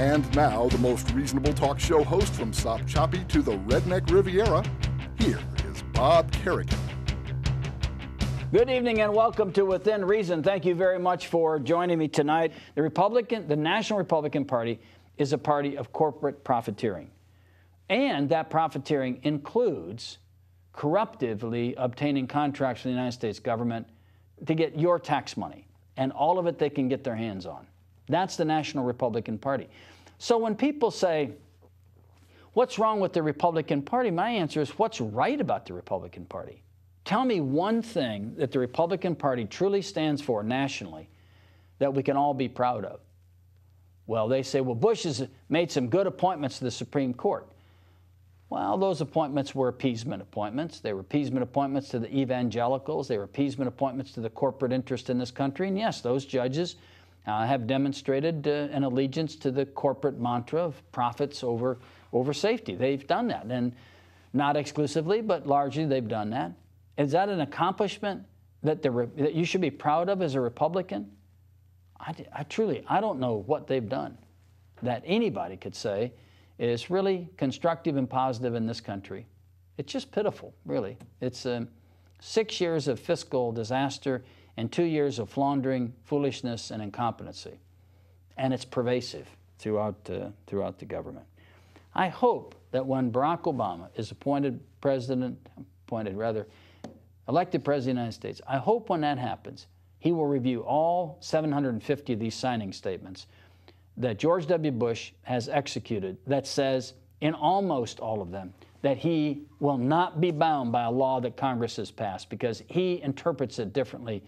And now, the most reasonable talk show host from Sop Choppy to the Redneck Riviera, here is Bob Kerrigan. Good evening and welcome to Within Reason. Thank you very much for joining me tonight. The National Republican Party is a party of corporate profiteering. And that profiteering includes corruptively obtaining contracts from the United States government to get your tax money. And all of it they can get their hands on. That's the National Republican Party. So when people say, what's wrong with the Republican Party? My answer is, what's right about the Republican Party? Tell me one thing that the Republican Party truly stands for nationally that we can all be proud of. Well, they say, well, Bush has made some good appointments to the Supreme Court. Well, those appointments were appeasement appointments. They were appeasement appointments to the evangelicals. They were appeasement appointments to the corporate interest in this country. And yes, those judges have demonstrated an allegiance to the corporate mantra of profits over safety. They've done that, and not exclusively, but largely they've done that. Is that an accomplishment that you should be proud of as a Republican? I truly don't know what they've done that anybody could say is really constructive and positive in this country. It's just pitiful, really. It's 6 years of fiscal disaster and 2 years of floundering, foolishness, and incompetency. And it's pervasive throughout the government. I hope that when Barack Obama is elected President of the United States, I hope when that happens, he will review all 750 of these signing statements that George W. Bush has executed that says, in almost all of them, that he will not be bound by a law that Congress has passed because he interprets it differently,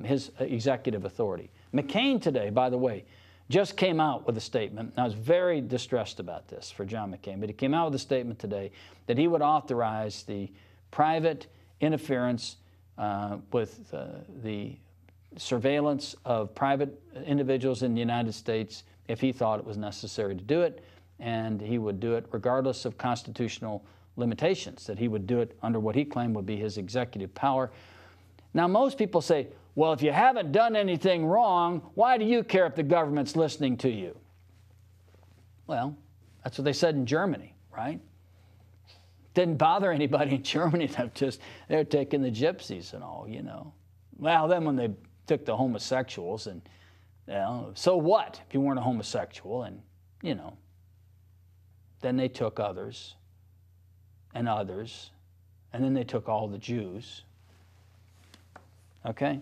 his executive authority. McCain today, by the way, just came out with a statement. I was very distressed about this for John McCain, but he came out with a statement today that he would authorize the private interference with the surveillance of private individuals in the United States if he thought it was necessary to do it, and he would do it regardless of constitutional limitations, that he would do it under what he claimed would be his executive power. Now, most people say, well, if you haven't done anything wrong, why do you care if the government's listening to you? Well, that's what they said in Germany, right? Didn't bother anybody in Germany. They're taking the gypsies and all, you know. Well, then when they took the homosexuals, and so what if you weren't a homosexual? And, you know, then they took others, and then they took all the Jews. Okay?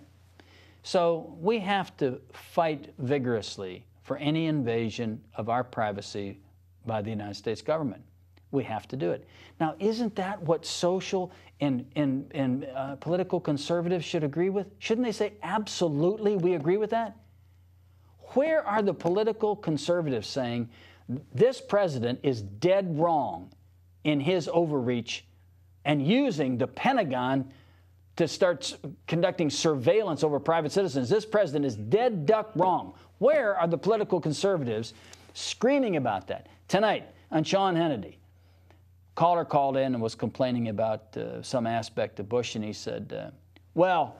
So we have to fight vigorously for any invasion of our privacy by the United States government. We have to do it. Now, isn't that what social and political conservatives should agree with? Shouldn't they say, absolutely, we agree with that? Where are the political conservatives saying this president is dead wrong in his overreach and using the Pentagon to start conducting surveillance over private citizens? This president is dead duck wrong. Where are the political conservatives screaming about that? Tonight on Sean Hannity, caller called in and was complaining about some aspect of Bush, and he said, well,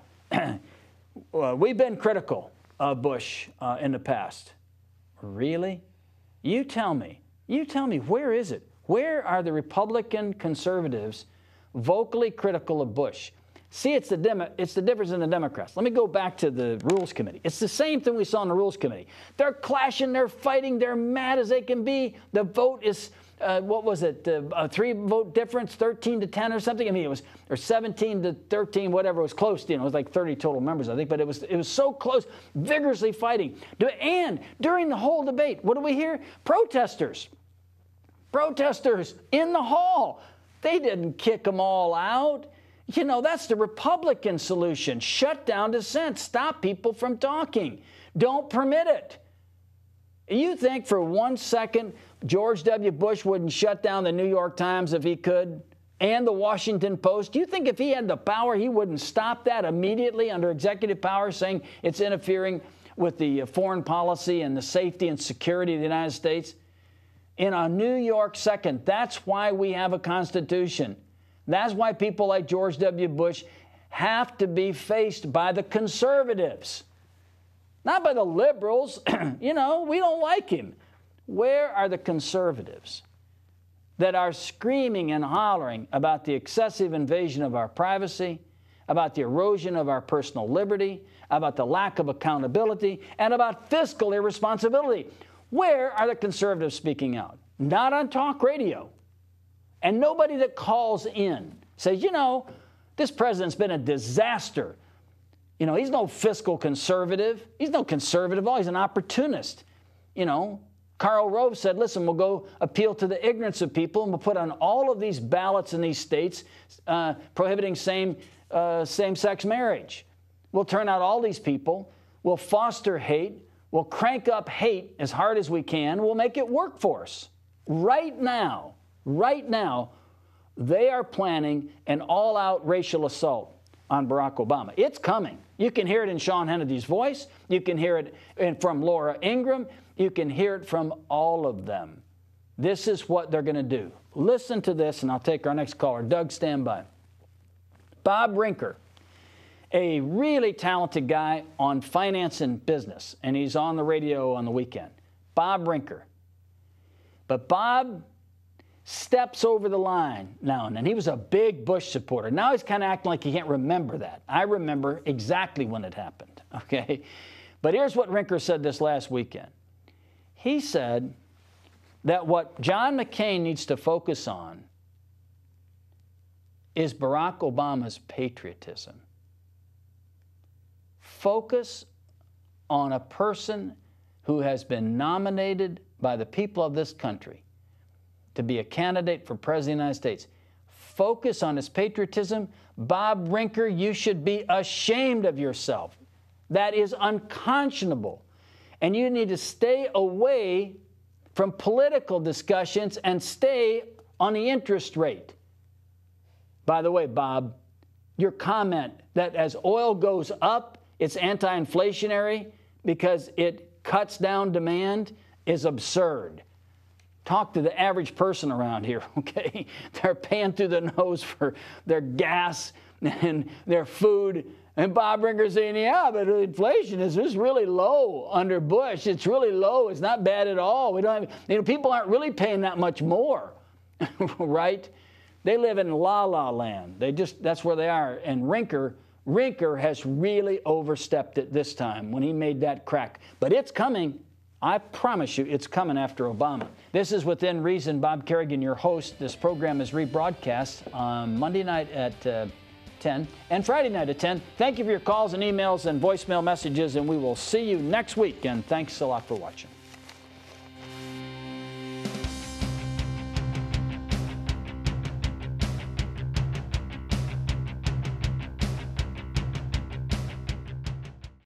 we've been critical of Bush in the past. Really? You tell me, where is it? Where are the Republican conservatives vocally critical of Bush? See, it's the difference in the Democrats. Let me go back to the Rules Committee. It's the same thing we saw in the Rules Committee. They're clashing, they're fighting, they're mad as they can be. The vote is, what was it, a 3-vote difference, 13-10 or something? I mean, it was, or 17-13, whatever. It was close. You know, it was like 30 total members, I think. But it was so close, vigorously fighting. And during the whole debate, what do we hear? Protesters in the hall. They didn't kick them all out. You know, that's the Republican solution. Shut down dissent. Stop people from talking. Don't permit it. You think for 1 second George W. Bush wouldn't shut down the New York Times if he could, and the Washington Post? Do you think if he had the power, he wouldn't stop that immediately under executive power, saying it's interfering with the foreign policy and the safety and security of the United States? In a New York second, that's why we have a Constitution. That's why people like George W. Bush have to be faced by the conservatives, not by the liberals. You know, we don't like him. Where are the conservatives that are screaming and hollering about the excessive invasion of our privacy, about the erosion of our personal liberty, about the lack of accountability, and about fiscal irresponsibility? Where are the conservatives speaking out? Not on talk radio. And nobody that calls in says, you know, this president's been a disaster. You know, he's no fiscal conservative. He's no conservative at all. He's an opportunist. You know, Karl Rove said, listen, we'll go appeal to the ignorance of people, and we'll put on all of these ballots in these states prohibiting same-sex marriage. We'll turn out all these people. We'll foster hate. We'll crank up hate as hard as we can. We'll make it work for us. Right now, they are planning an all-out racial assault on Barack Obama. It's coming. You can hear it in Sean Hannity's voice. You can hear it from Laura Ingraham. You can hear it from all of them. This is what they're going to do. Listen to this, and I'll take our next caller. Doug, stand by. Bob Brinker, a really talented guy on finance and business, and he's on the radio on the weekend. Bob Brinker. But Bob steps over the line now and then. He was a big Bush supporter. Now he's kind of acting like he can't remember that. I remember exactly when it happened, okay? But here's what Brinker said this last weekend. He said that what John McCain needs to focus on is Barack Obama's patriotism. Focus on a person who has been nominated by the people of this country to be a candidate for President of the United States. Focus on his patriotism. Bob Brinker, you should be ashamed of yourself. That is unconscionable. And you need to stay away from political discussions and stay on the interest rate. By the way, Bob, your comment that as oil goes up, it's anti-inflationary because it cuts down demand is absurd. Talk to the average person around here, okay? They're paying through the nose for their gas and their food. And Bob Brinker's saying, yeah, but inflation is just really low under Bush. It's really low. It's not bad at all. We don't have, people aren't really paying that much more, right? They live in la-la land. That's where they are. And Brinker has really overstepped it this time when he made that crack. But it's coming. I promise you, it's coming after Obama. This is Within Reason. Bob Kerrigan, your host. This program is rebroadcast on Monday night at 10 and Friday night at 10. Thank you for your calls and emails and voicemail messages, and we will see you next week. And thanks a lot for watching.